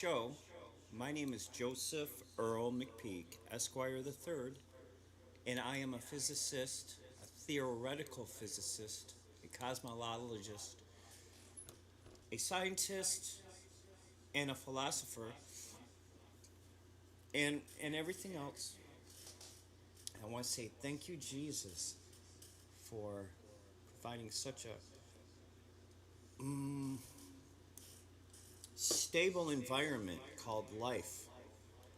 Show. My name is Joseph Earl McPeek, Esquire the Third, and I am a physicist, a theoretical physicist, a cosmologist, a scientist, and a philosopher, and everything else. I want to say thank you, Jesus, for providing such a stable environment called life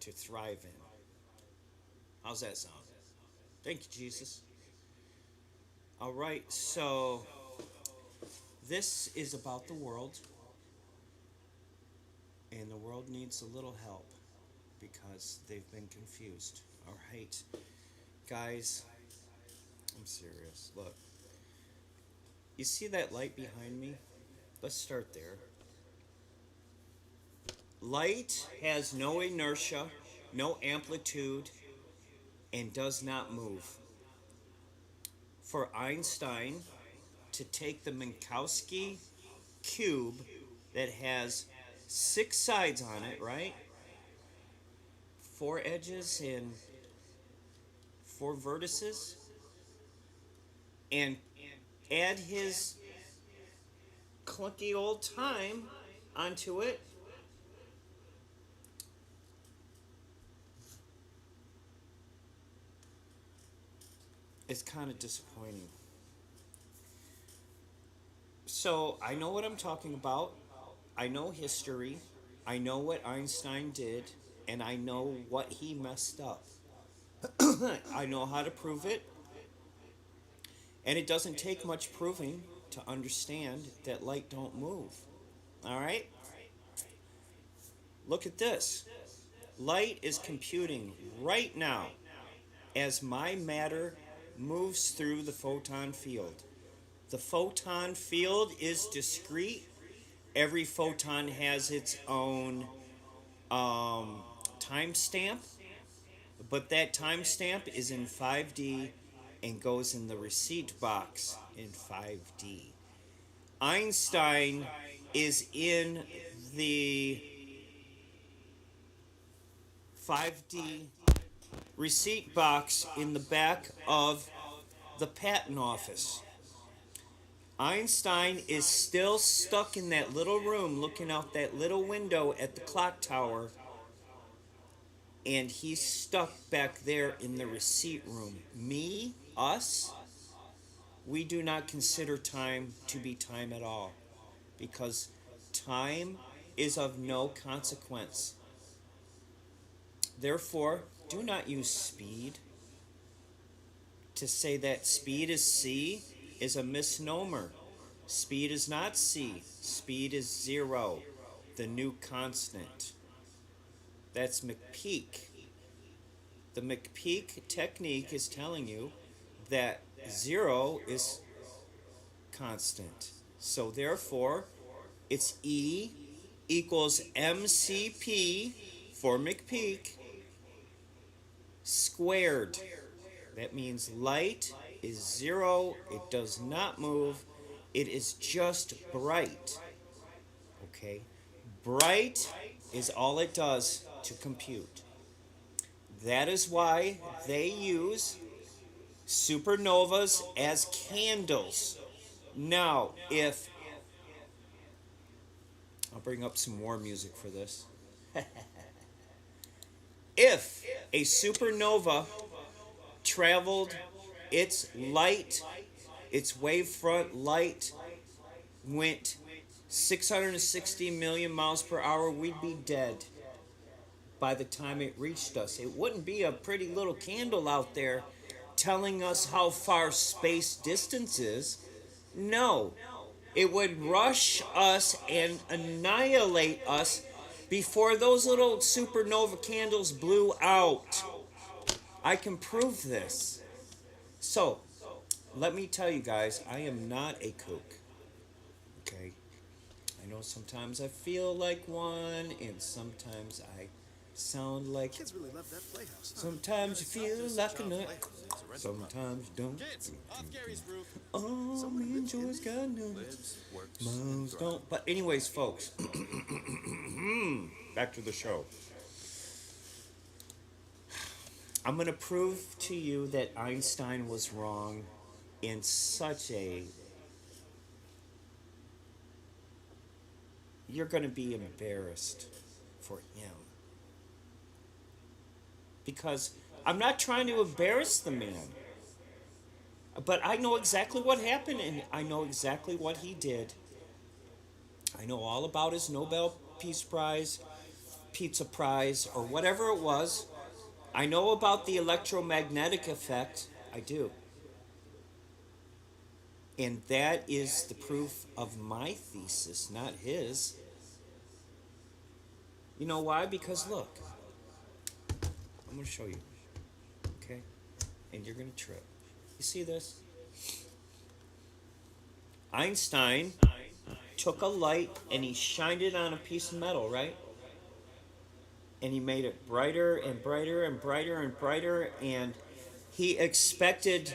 to thrive in. How's that sound? Thank you, Jesus. All right, so this is about the world, and the world needs a little help because they've been confused. All right, guys, I'm serious. Look, you see that light behind me? Let's start there. Light has no inertia, no amplitude, and does not move. For Einstein to take the Minkowski cube that has six sides on it, right? Four edges and four vertices, and add his clunky old time onto it, it's kind of disappointing. So I know what I'm talking about. I know history. I know what Einstein did, and I know what he messed up. I know how to prove it, and it doesn't take much proving to understand that light don't move. All right? Look at this. Light is computing right now as my matter moves through the photon field. The photon field is discrete. Every photon has its own timestamp, but that timestamp is in 5D and goes in the receipt box in 5D. Einstein is in the 5D receipt box in the back of the patent office. Einstein is still stuck in that little room looking out that little window at the clock tower, and he's stuck back there in the receipt room. Me, us, we do not consider time to be time at all because time is of no consequence. Therefore, do not use speed. To say that speed is c is a misnomer. Speed is not c, speed is zero, the new constant. That's McPeek. The McPeek technique is telling you that zero is constant. So therefore, it's E equals MCP for McPeek squared. That means light is zero, it does not move, it is just bright. Okay? Bright is all it does to compute. That is why they use supernovas as candles. Now, if I'll bring up some more music for this. If a supernova traveled its light, its wavefront light went 660 million miles per hour, we'd be dead by the time it reached us. It wouldn't be a pretty little candle out there telling us how far space distance is. No, it would rush us and annihilate us before those little supernova candles blew out. I can prove this. So, let me tell you guys, I am not a kook. Okay? I know sometimes I feel like one, and sometimes I Sound like Kids really love that playhouse. sometimes you feel like a nut, sometimes you don't. Kids, off Gary's roof. Oh, me and Joy's got nuts. Miles don't. But anyways, folks, back to the show. I'm gonna prove to you that Einstein was wrong in such a. You're gonna be embarrassed for him. Because I'm not trying to embarrass the man. But I know exactly what happened and I know exactly what he did. I know all about his Nobel Peace Prize, Pizza Prize, or whatever it was. I know about the electromagnetic effect. I do. And that is the proof of my thesis, not his. You know why? Because look, I'm going to show you. Okay? And you're going to trip. You see this? Einstein took a light and he shined it on a piece of metal, right? And he made it brighter and brighter and brighter and brighter, and he expected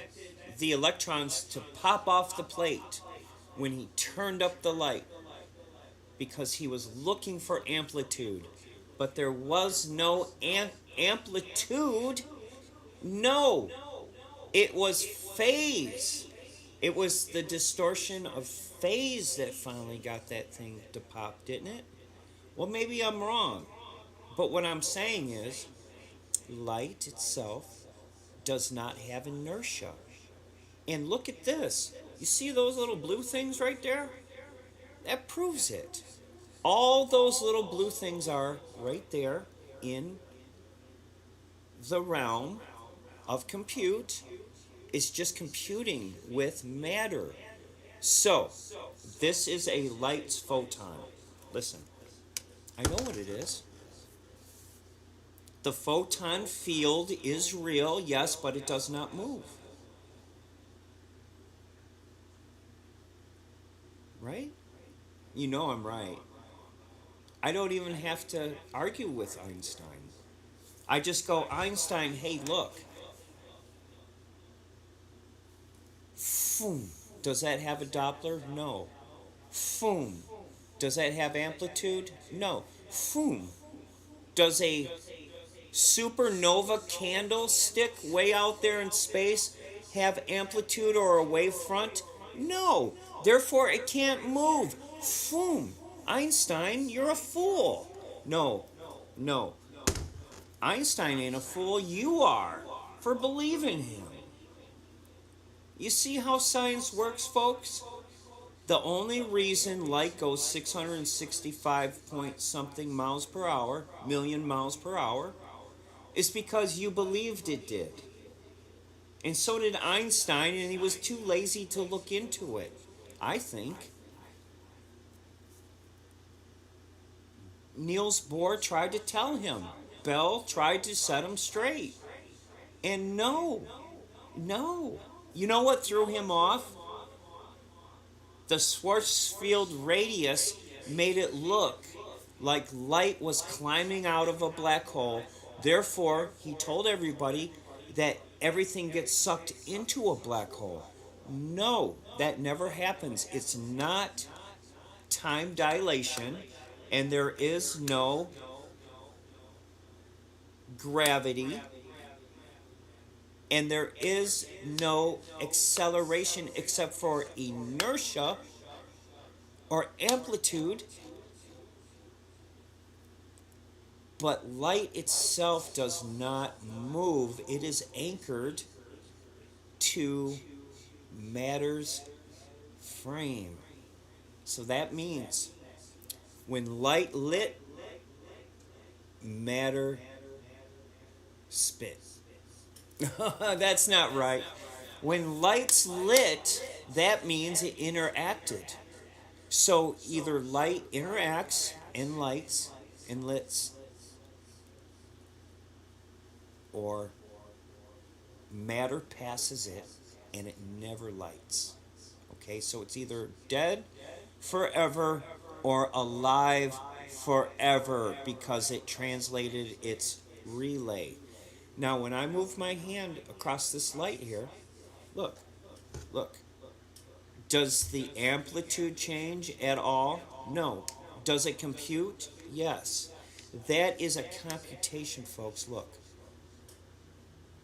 the electrons to pop off the plate when he turned up the light because he was looking for amplitude. But there was no amplitude. No, it was phase. It was the distortion of phase that finally got that thing to pop, didn't it? Well, maybe I'm wrong. But what I'm saying is, light itself does not have inertia. And look at this. You see those little blue things right there? That proves it. All those little blue things are right there in the realm of compute. It's just computing with matter. So, this is a light's photon. Listen, I know what it is. The photon field is real, yes, but it does not move. Right? You know I'm right. I don't even have to argue with Einstein. I just go, Einstein, hey, look. Boom. Does that have a Doppler? No. Boom. Does that have amplitude? No. Boom. Does a supernova candlestick way out there in space have amplitude or a wavefront? No. Therefore, it can't move. Boom. Einstein, you're a fool. No. No. Einstein ain't a fool. You are for believing him. You see how science works, folks? The only reason light goes 665 point something miles per hour, million miles per hour, is because you believed it did. And so did Einstein, and he was too lazy to look into it, I think. Niels Bohr tried to tell him. Bell tried to set him straight. And no. You know what threw him off? The Schwarzschild radius made it look like light was climbing out of a black hole. Therefore, he told everybody that everything gets sucked into a black hole. No, that never happens. It's not time dilation, and there is no gravity, and there is no acceleration except for inertia or amplitude. But light itself does not move. It is anchored to matter's frame. So that means when light lit, matter spit. That's not right. When light's lit, that means it interacted. So either light interacts and lights and lits, or matter passes it and it never lights. Okay, so it's either dead forever or alive forever because it translated its relay. Now, when I move my hand across this light here, look, look. Does the amplitude change at all? No. Does it compute? Yes. That is a computation, folks. Look.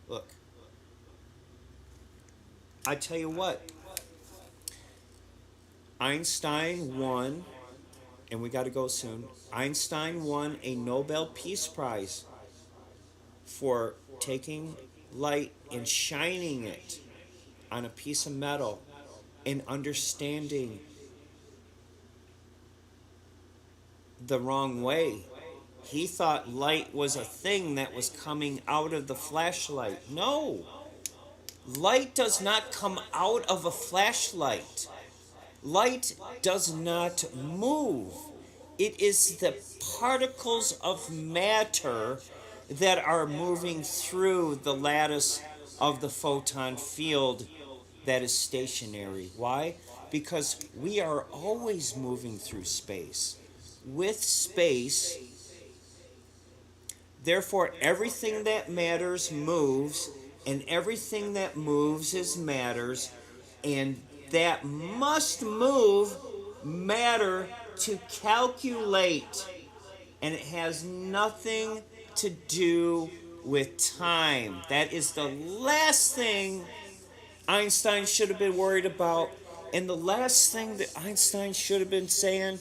Look. I tell you what, Einstein won, and we got to go soon. Einstein won a Nobel Peace Prize for taking light and shining it on a piece of metal and understanding the wrong way. He thought light was a thing that was coming out of the flashlight. No, light does not come out of a flashlight. Light does not move. It is the particles of matter that are moving through the lattice of the photon field that is stationary. Why? Because we are always moving through space. With space, therefore, everything that matters moves, and everything that moves is matters, and that must move matter to calculate. And it has nothing to do with time. That is the last thing Einstein should have been worried about. And the last thing that Einstein should have been saying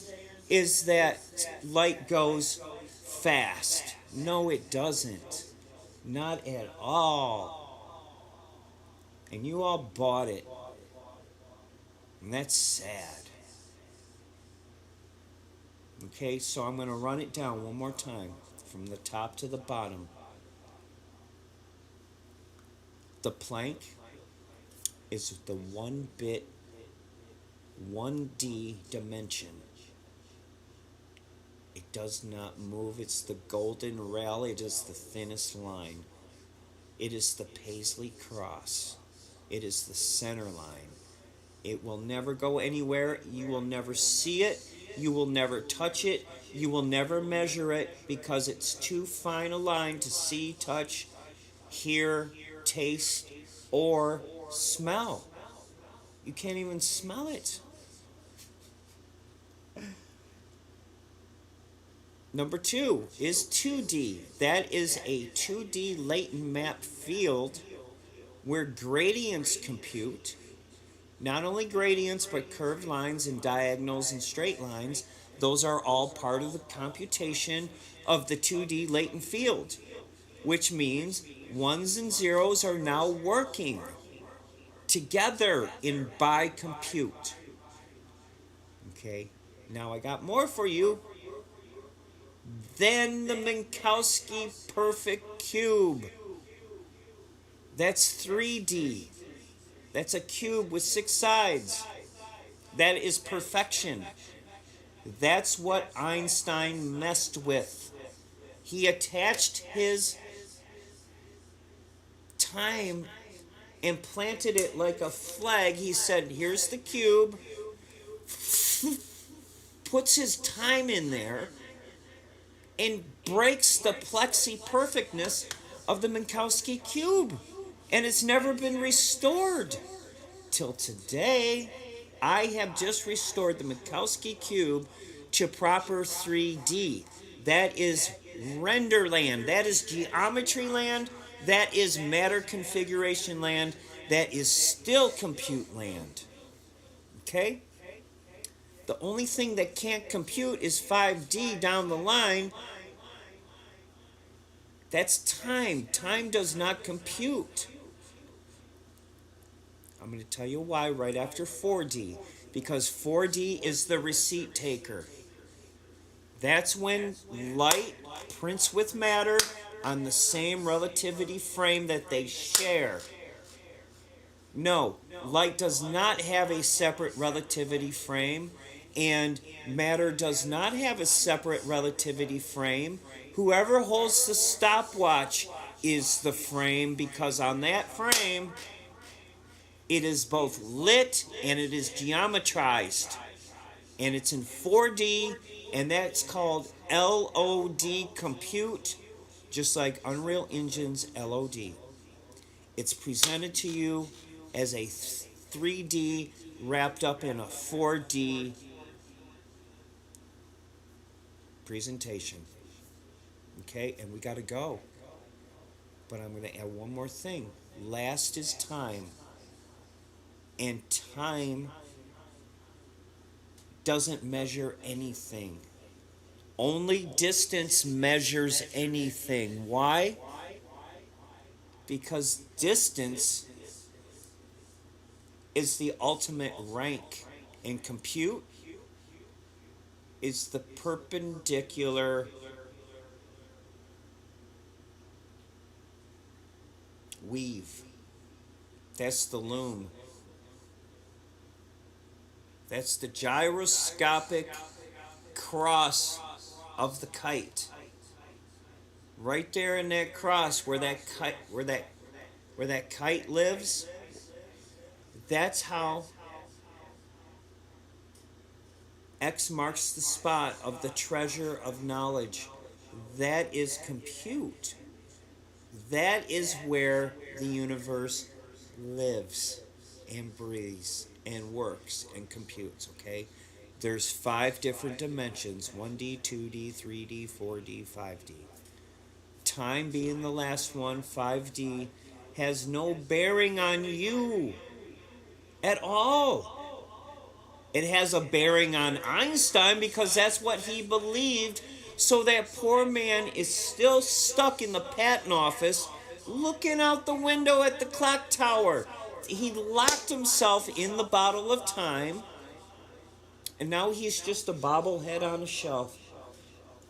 is that light goes fast. No, it doesn't. Not at all. And you all bought it. And that's sad. Okay, so I'm going to run it down one more time from the top to the bottom. The Planck is the 1-bit, 1D dimension. It does not move. It's the golden rail. It is the thinnest line. It is the Paisley cross. It is the center line. It will never go anywhere. You will never see it. You will never touch it. You will never measure it because it's too fine a line to see, touch, hear, taste, or smell. You can't even smell it. Number 2 is 2D. That is a 2D latent map field where gradients compute. Not only gradients, but curved lines and diagonals and straight lines. Those are all part of the computation of the 2D latent field, which means ones and zeros are now working together in bicompute. Okay, now I got more for you. Then the Minkowski perfect cube. That's 3D. That's a cube with 6 sides. That is perfection. That's what Einstein messed with. He attached his time and planted it like a flag. He said, here's the cube. Puts his time in there and breaks the plexi perfectness of the Minkowski cube. And it's never been restored. Till today, I have just restored the Minkowski cube to proper 3D. That is render land. That is geometry land. That is matter configuration land. That is still compute land. Okay? The only thing that can't compute is 5D down the line. That's time. Time does not compute. I'm going to tell you why right after 4D. Because 4D is the receipt taker. That's when light prints with matter on the same relativity frame that they share. No, light does not have a separate relativity frame, and matter does not have a separate relativity frame. Whoever holds the stopwatch is the frame, because on that frame, it is both lit and it is geometrized. And it's in 4D And that's called LOD compute, just like Unreal Engine's LOD. It's presented to you as a 3D wrapped up in a 4D presentation. Okay, and we got to go. But I'm going to add one more thing. Last is time. And time doesn't measure anything. Only distance measures anything. Why? Because distance is the ultimate rank, and compute is the perpendicular weave. That's the loom. That's the gyroscopic cross of the kite. Right there in that cross where that kite lives, that's how X marks the spot of the treasure of knowledge. That is compute. That is where the universe lives and breathes and works and computes, okay? There's 5 different dimensions, 1D, 2D, 3D, 4D, 5D. Time being the last one, 5D, has no bearing on you at all. It has a bearing on Einstein because that's what he believed. So that poor man is still stuck in the patent office looking out the window at the clock tower. He locked himself in the bottle of time, and now he's just a bobblehead on a shelf,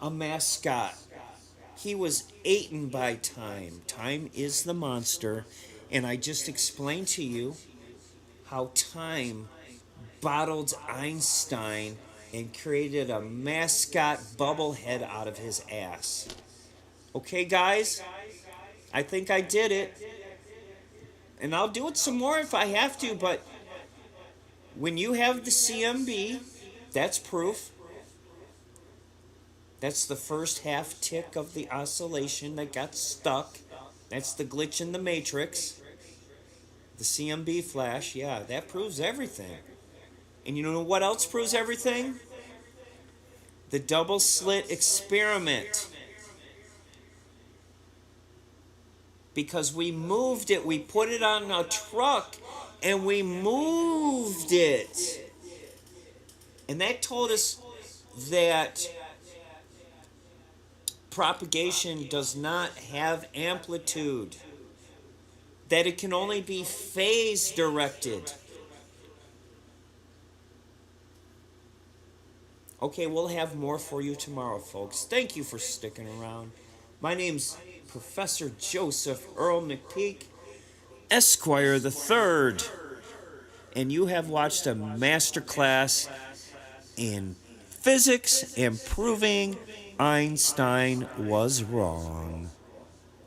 a mascot. He was eaten by time. Time is the monster, and I just explained to you how time bottled Einstein and created a mascot bubblehead out of his ass. Okay, guys? I think I did it. And I'll do it some more if I have to, but when you have the CMB, that's proof. That's the first half tick of the oscillation that got stuck. That's the glitch in the matrix. The CMB flash, yeah, that proves everything. And you know what else proves everything? The double slit experiment. Because we moved it, we put it on a truck, and we moved it. And that told us that propagation does not have amplitude, that it can only be phase directed. Okay, we'll have more for you tomorrow, folks. Thank you for sticking around. My name's Professor Joseph Earl McPeek, Esquire the Third, and you have watched a masterclass in physics and proving Einstein was wrong.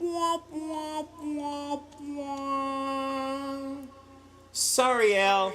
Womp, womp, womp, womp. Sorry, Al.